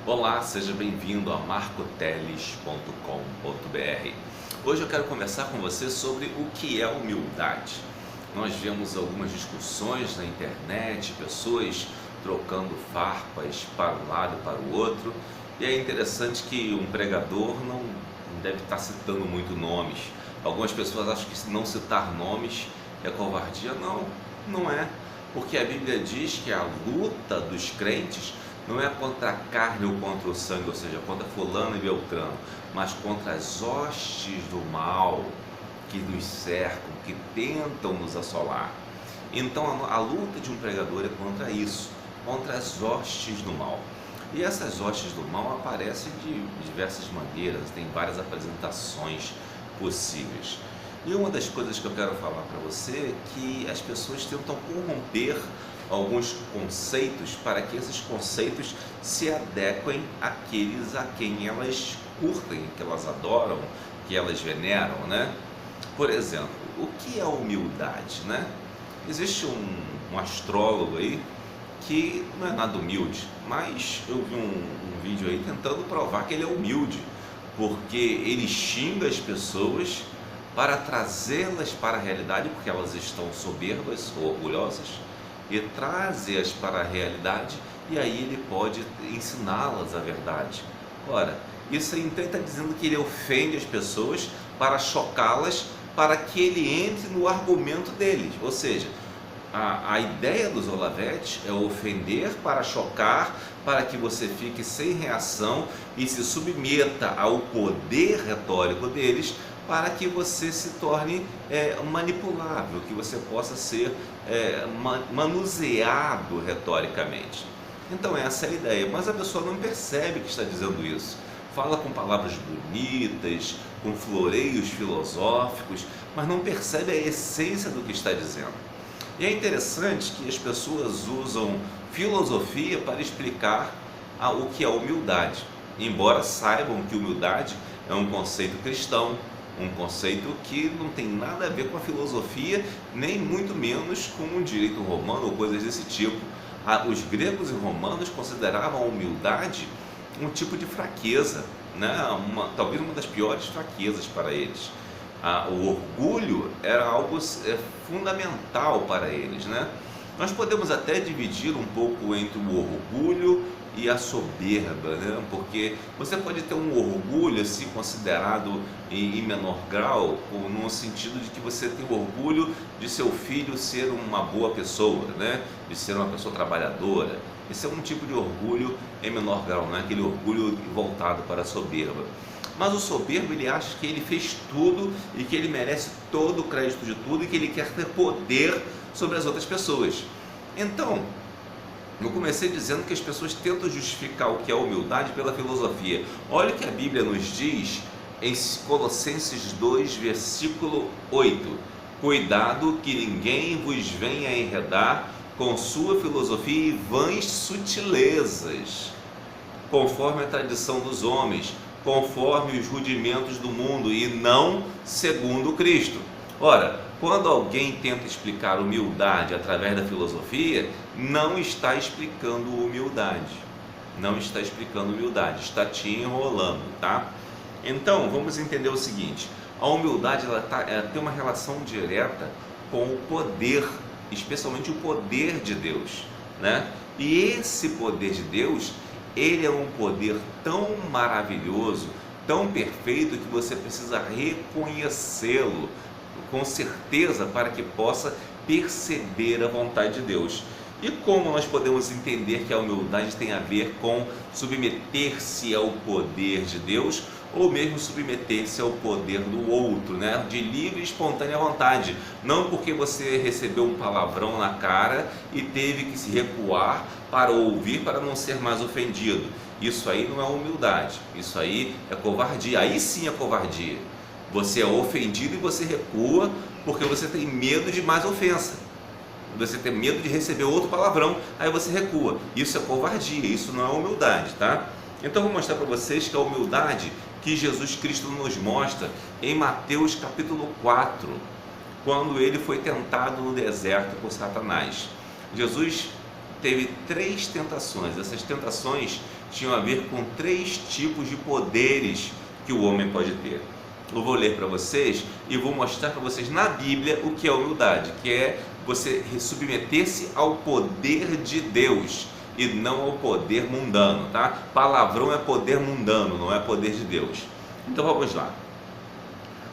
Olá, seja bem-vindo a marcoteles.com.br. Hoje eu quero conversar com você sobre o que é humildade. Nós vemos algumas discussões na internet, pessoas trocando farpas para um lado e para o outro, e é interessante que um pregador não deve estar citando muito nomes. Algumas pessoas acham que não citar nomes é covardia. Não é, porque a Bíblia diz que a luta dos crentes não é contra a carne ou contra o sangue, ou seja, contra fulano e beltrano, mas contra as hostes do mal que nos cercam, que tentam nos assolar. Então a luta de um pregador é contra isso, contra as hostes do mal. E essas hostes do mal aparecem de diversas maneiras, tem várias apresentações possíveis. E uma das coisas que eu quero falar para você é que as pessoas tentam corromper alguns conceitos para que esses conceitos se adequem àqueles a quem elas curtem, que elas adoram, que elas veneram, né? Por exemplo, o que é humildade, né? Existe um astrólogo aí que não é nada humilde, mas eu vi um vídeo aí tentando provar que ele é humilde, porque ele xinga as pessoas para trazê-las para a realidade, porque elas estão soberbas ou orgulhosas, e traze-as para a realidade, e aí ele pode ensiná-las a verdade. Ora, isso aí então está dizendo que ele ofende as pessoas para chocá-las, para que ele entre no argumento deles. Ou seja, a ideia dos Olavetes é ofender para chocar, para que você fique sem reação e se submeta ao poder retórico deles, para que você se torne manipulável, que você possa ser manuseado retoricamente. Então essa é a ideia, mas a pessoa não percebe que está dizendo isso. Fala com palavras bonitas, com floreios filosóficos, mas não percebe a essência do que está dizendo. E é interessante que as pessoas usam filosofia para explicar o que é humildade, embora saibam que humildade é um conceito cristão, um conceito que não tem nada a ver com a filosofia, nem muito menos com o direito romano ou coisas desse tipo. Os gregos e romanos consideravam a humildade um tipo de fraqueza, né? Talvez uma das piores fraquezas para eles. O orgulho era algo fundamental para eles, né? Nós podemos até dividir um pouco entre o orgulho e a soberba, né? Porque você pode ter um orgulho assim considerado em menor grau, no sentido de que você tem orgulho de seu filho ser uma boa pessoa, né? De ser uma pessoa trabalhadora. Esse é um tipo de orgulho em menor grau, não é aquele orgulho voltado para a soberba. Mas o soberbo, ele acha que ele fez tudo e que ele merece todo o crédito de tudo e que ele quer ter poder sobre as outras pessoas. Então, eu comecei dizendo que as pessoas tentam justificar o que é humildade pela filosofia. Olha o que a Bíblia nos diz em Colossenses 2, versículo 8. Cuidado que ninguém vos venha enredar com sua filosofia e vãs sutilezas, conforme a tradição dos homens, conforme os rudimentos do mundo e não segundo Cristo. Ora, quando alguém tenta explicar humildade através da filosofia, não está explicando humildade. Não está explicando humildade, está te enrolando, tá? Então, vamos entender o seguinte: a humildade ela tem uma relação direta com o poder, especialmente o poder de Deus, né? E esse poder de Deus, ele é um poder tão maravilhoso, tão perfeito, que você precisa reconhecê-lo com certeza para que possa perceber a vontade de Deus. E como nós podemos entender que a humildade tem a ver com submeter-se ao poder de Deus, ou mesmo submeter-se ao poder do outro, né? De livre e espontânea vontade, não porque você recebeu um palavrão na cara e teve que se recuar para ouvir, para não ser mais ofendido. Isso aí não é humildade, isso aí é covardia. Aí sim é covardia. Você é ofendido e você recua porque você tem medo de mais ofensa. Você tem medo de receber outro palavrão, aí você recua. Isso é covardia, isso não é humildade, tá? Então eu vou mostrar para vocês que a humildade que Jesus Cristo nos mostra em Mateus capítulo 4, quando ele foi tentado no deserto por Satanás. Jesus teve 3 tentações. Essas tentações tinham a ver com 3 tipos de poderes que o homem pode ter. Eu vou ler para vocês e vou mostrar para vocês na Bíblia o que é humildade, que é você submeter-se ao poder de Deus e não ao poder mundano, tá? Palavrão é poder mundano, não é poder de Deus. Então vamos lá.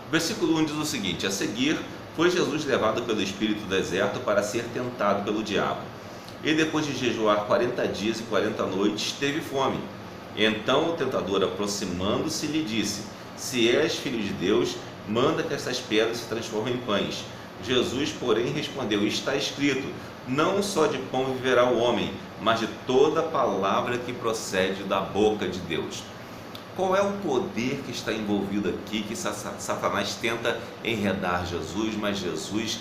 O versículo 1 diz o seguinte: a seguir, foi Jesus levado pelo Espírito do deserto para ser tentado pelo diabo. E depois de jejuar 40 dias e 40 noites, teve fome. Então o tentador, aproximando-se, lhe disse: se és filho de Deus, manda que essas pedras se transformem em pães. Jesus, porém, respondeu: está escrito, não só de pão viverá o homem, mas de toda palavra que procede da boca de Deus. Qual é o poder que está envolvido aqui, que Satanás tenta enredar Jesus, mas Jesus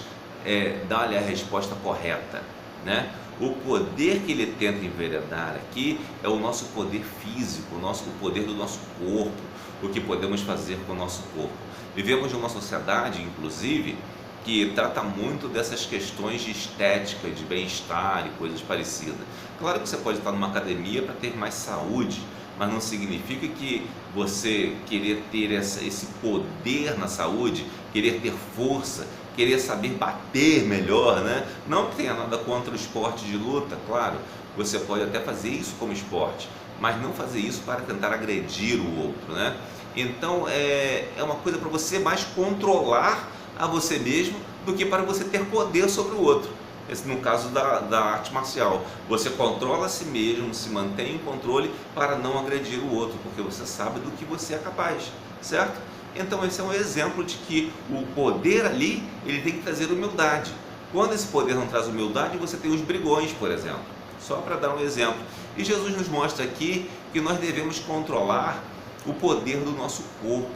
dá-lhe a resposta correta, né? O poder que ele tenta enveredar aqui é o nosso poder físico, o poder do nosso corpo, o que podemos fazer com o nosso corpo. Vivemos numa sociedade, inclusive, que trata muito dessas questões de estética, de bem-estar e coisas parecidas. Claro que você pode estar numa academia para ter mais saúde, mas não significa que você querer ter esse poder na saúde, querer ter força, querer saber bater melhor, né? Não que tenha nada contra o esporte de luta, claro, você pode até fazer isso como esporte, mas não fazer isso para tentar agredir o outro, né? Então é uma coisa para você mais controlar a você mesmo do que para você ter poder sobre o outro. Esse, no caso da arte marcial, você controla a si mesmo, se mantém em controle para não agredir o outro, porque você sabe do que você é capaz, certo? Então esse é um exemplo de que o poder ali, ele tem que trazer humildade. Quando esse poder não traz humildade, você tem os brigões, por exemplo, só para dar um exemplo. E Jesus nos mostra aqui que nós devemos controlar o poder do nosso corpo,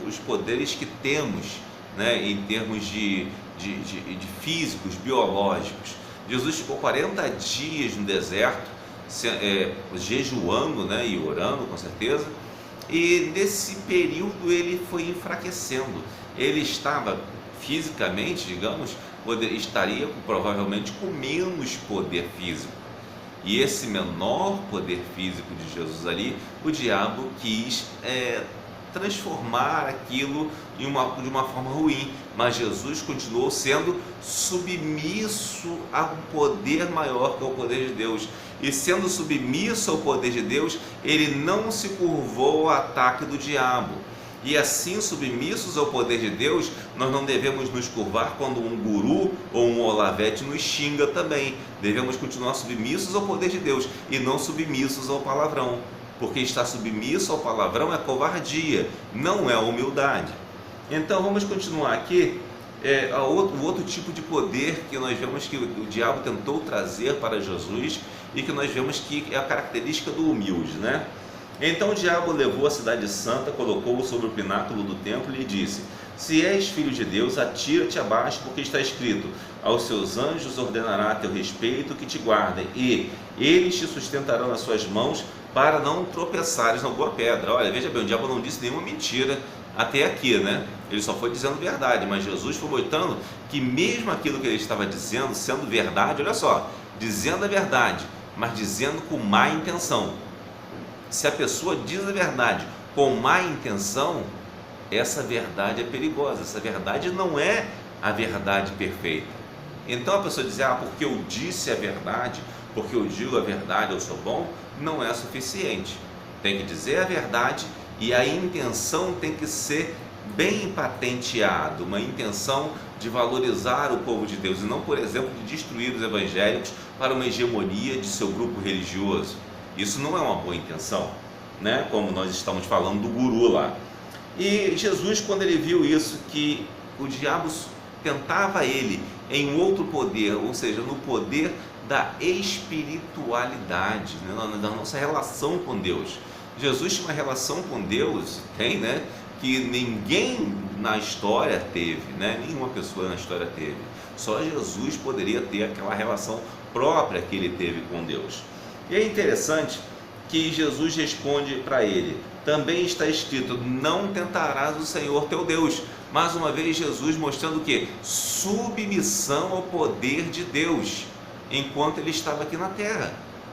os poderes que temos, né, em termos de físicos, biológicos. Jesus ficou 40 dias no deserto, jejuando, né, e orando, com certeza, e nesse período ele foi enfraquecendo. Ele estava fisicamente, digamos, estaria provavelmente com menos poder físico. E esse menor poder físico de Jesus ali, o diabo quis transformar aquilo de uma forma ruim, mas Jesus continuou sendo submisso a um poder maior que é o poder de Deus, e sendo submisso ao poder de Deus, ele não se curvou ao ataque do diabo. E assim, submissos ao poder de Deus, nós não devemos nos curvar quando um guru ou um Olavete nos xinga também. Devemos continuar submissos ao poder de Deus e não submissos ao palavrão, porque estar submisso ao palavrão é covardia, não é humildade. Então vamos continuar aqui. O outro tipo de poder que nós vemos que o diabo tentou trazer para Jesus e que nós vemos que é a característica do humilde, né? Então o diabo levou a cidade santa, colocou-o sobre o pináculo do templo e lhe disse: se és filho de Deus, atira-te abaixo, porque está escrito: aos seus anjos ordenará a teu respeito que te guardem, e eles te sustentarão nas suas mãos, para não tropeçares na alguma pedra. Olha, veja bem, o diabo não disse nenhuma mentira até aqui, né? Ele só foi dizendo verdade, mas Jesus foi mostrando que mesmo aquilo que ele estava dizendo, sendo verdade, olha só, dizendo a verdade, mas dizendo com má intenção. Se a pessoa diz a verdade com má intenção, essa verdade é perigosa, essa verdade não é a verdade perfeita. Então a pessoa dizer: porque eu disse a verdade, porque eu digo a verdade, eu sou bom, não é suficiente. Tem que dizer a verdade e a intenção tem que ser bem patenteada, uma intenção de valorizar o povo de Deus e não, por exemplo, de destruir os evangélicos para uma hegemonia de seu grupo religioso. Isso não é uma boa intenção, né? Como nós estamos falando do guru lá. E Jesus, quando ele viu isso, que o diabo tentava ele em outro poder, ou seja, no poder da espiritualidade, né? Da nossa relação com Deus. Jesus tinha uma relação com Deus, tem, né? Que ninguém na história teve, né? Nenhuma pessoa na história teve. Só Jesus poderia ter aquela relação própria que ele teve com Deus. E é interessante que Jesus responde para ele: também está escrito, não tentarás o Senhor teu Deus. Mais uma vez Jesus mostrando o quê? Submissão ao poder de Deus, enquanto ele estava aqui na terra.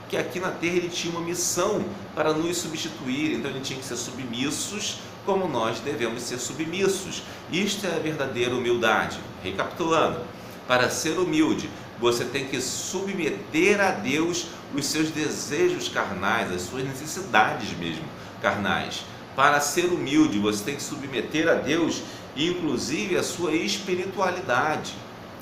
que aqui na terra ele tinha uma missão para nos substituir, então ele tinha que ser submissos como nós devemos ser submissos. Isto é a verdadeira humildade. Recapitulando, para ser humilde, você tem que submeter a Deus os seus desejos carnais, as suas necessidades mesmo carnais. Para ser humilde, você tem que submeter a Deus, inclusive, a sua espiritualidade,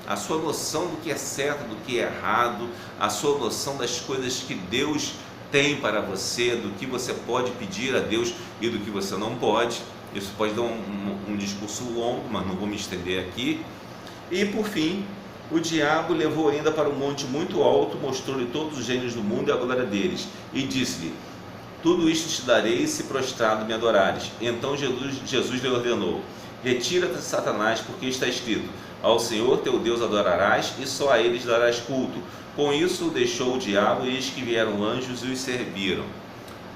a sua noção do que é certo, do que é errado, a sua noção das coisas que Deus tem para você, do que você pode pedir a Deus e do que você não pode. Isso pode dar um discurso longo, mas não vou me estender aqui. E por fim, o diabo levou ainda para um monte muito alto, mostrou-lhe todos os gênios do mundo e a glória deles, e disse-lhe: tudo isto te darei se prostrado me adorares. Então Jesus lhe ordenou: retira-te, Satanás, porque está escrito: ao Senhor teu Deus adorarás e só a eles darás culto. Com isso deixou o diabo, e eis que vieram anjos e os serviram.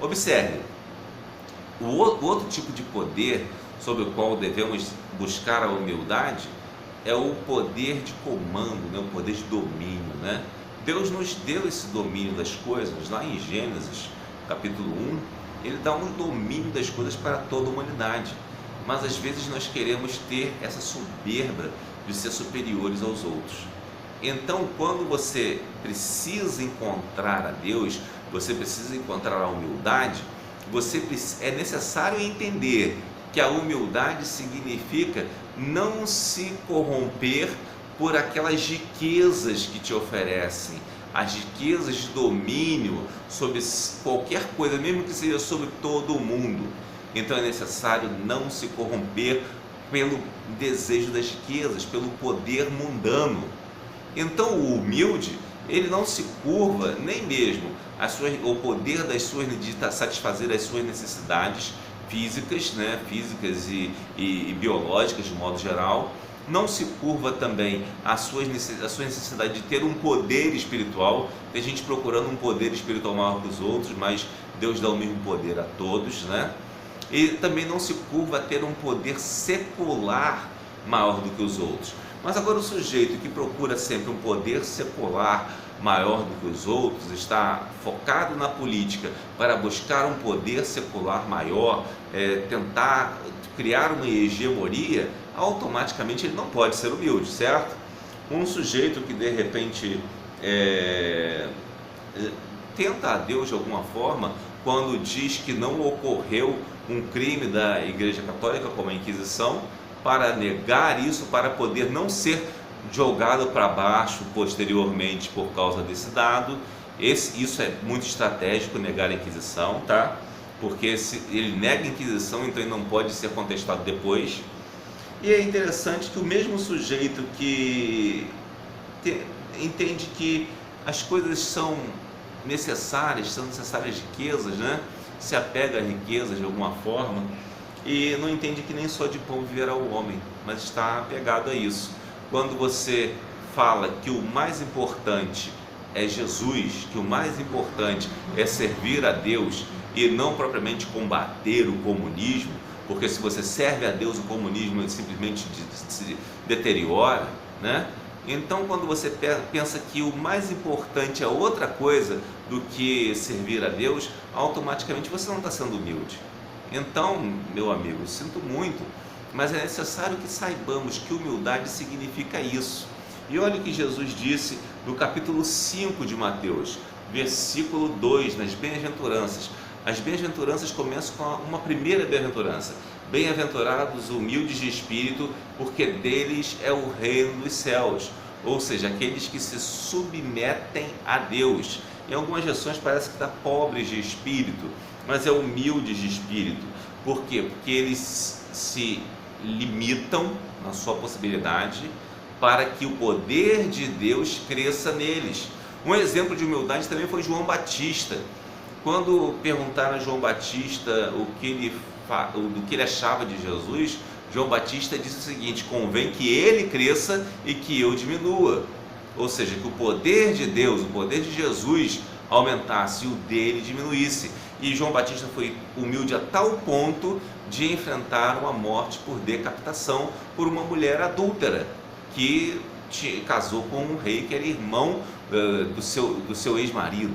Observe, o outro tipo de poder sobre o qual devemos buscar a humildade é o poder de comando, né? O poder de domínio, né? Deus nos deu esse domínio das coisas. Lá em Gênesis capítulo 1, ele dá um domínio das coisas para toda a humanidade, mas às vezes nós queremos ter essa soberba de ser superiores aos outros. Então, quando você precisa encontrar a Deus, você precisa encontrar a humildade, é necessário entender que a humildade significa não se corromper por aquelas riquezas que te oferecem, as riquezas de domínio sobre qualquer coisa, mesmo que seja sobre todo o mundo. Então é necessário não se corromper pelo desejo das riquezas, pelo poder mundano. Então o humilde, ele não se curva nem mesmo ao poder de satisfazer as suas necessidades físicas, né? Físicas e biológicas de modo geral. Não se curva também a sua necessidade de ter um poder espiritual. Tem gente procurando um poder espiritual maior que os outros, mas Deus dá o mesmo poder a todos, né? E também não se curva a ter um poder secular maior do que os outros. Mas agora o sujeito que procura sempre um poder secular maior do que os outros, está focado na política para buscar um poder secular maior, tentar criar uma hegemonia, automaticamente ele não pode ser humilde, certo? Um sujeito que de repente tenta a Deus de alguma forma, quando diz que não ocorreu um crime da Igreja Católica como a Inquisição, para negar isso, para poder não ser jogado para baixo posteriormente por causa desse dado. Isso é muito estratégico, negar a Inquisição, tá? Porque se ele nega a Inquisição, então ele não pode ser contestado depois. E é interessante que o mesmo sujeito que entende que as coisas são necessárias riquezas, né? Se apega a riquezas de alguma forma e não entende que nem só de pão viverá o homem, mas está apegado a isso. Quando você fala que o mais importante é Jesus, que o mais importante é servir a Deus e não propriamente combater o comunismo, porque se você serve a Deus, o comunismo simplesmente se deteriora, né? Então, quando você pensa que o mais importante é outra coisa do que servir a Deus, automaticamente você não está sendo humilde. Então, meu amigo, sinto muito, mas é necessário que saibamos que humildade significa isso. E olha o que Jesus disse no capítulo 5 de Mateus, versículo 2, nas bem-aventuranças. As bem-aventuranças começam com uma primeira bem-aventurança: bem-aventurados humildes de espírito, porque deles é o reino dos céus. Ou seja, aqueles que se submetem a Deus. Em algumas versões parece que está pobres de espírito, mas é humildes de espírito. Por quê? Porque eles se limitam na sua possibilidade para que o poder de Deus cresça neles. Um exemplo de humildade também foi João Batista. Quando perguntaram a João Batista do que ele achava de Jesus, João Batista disse o seguinte: convém que ele cresça e que eu diminua. Ou seja, que o poder de Deus, o poder de Jesus aumentasse e o dele diminuísse. E João Batista foi humilde a tal ponto de enfrentar uma morte por decapitação por uma mulher adúltera que casou com um rei que era irmão do seu ex-marido.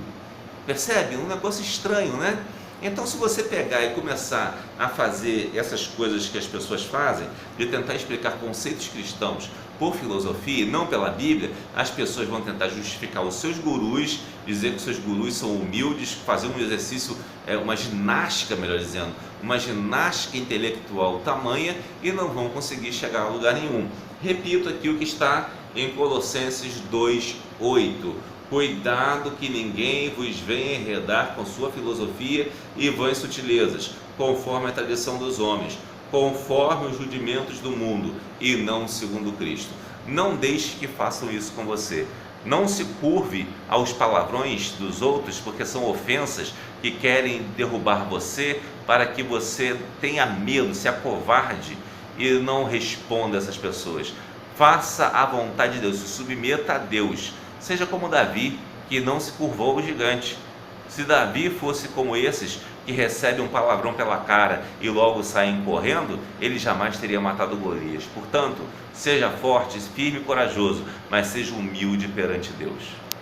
Percebe? Um negócio estranho, né? Então, se você pegar e começar a fazer essas coisas que as pessoas fazem, de tentar explicar conceitos cristãos por filosofia e não pela Bíblia, as pessoas vão tentar justificar os seus gurus, dizer que os seus gurus são humildes, fazer um exercício, uma ginástica, melhor dizendo, uma ginástica intelectual tamanha, e não vão conseguir chegar a lugar nenhum. Repito aqui o que está em Colossenses 2:8. Cuidado que ninguém vos venha enredar com sua filosofia e vãs sutilezas, conforme a tradição dos homens, conforme os rudimentos do mundo, e não segundo Cristo. Não deixe que façam isso com você. Não se curve aos palavrões dos outros, porque são ofensas que querem derrubar você, para que você tenha medo, se acovarde e não responda a essas pessoas. Faça a vontade de Deus, se submeta a Deus. Seja como Davi, que não se curvou ao gigante. Se Davi fosse como esses, que recebem um palavrão pela cara e logo saem correndo, ele jamais teria matado Golias. Portanto, seja forte, firme e corajoso, mas seja humilde perante Deus.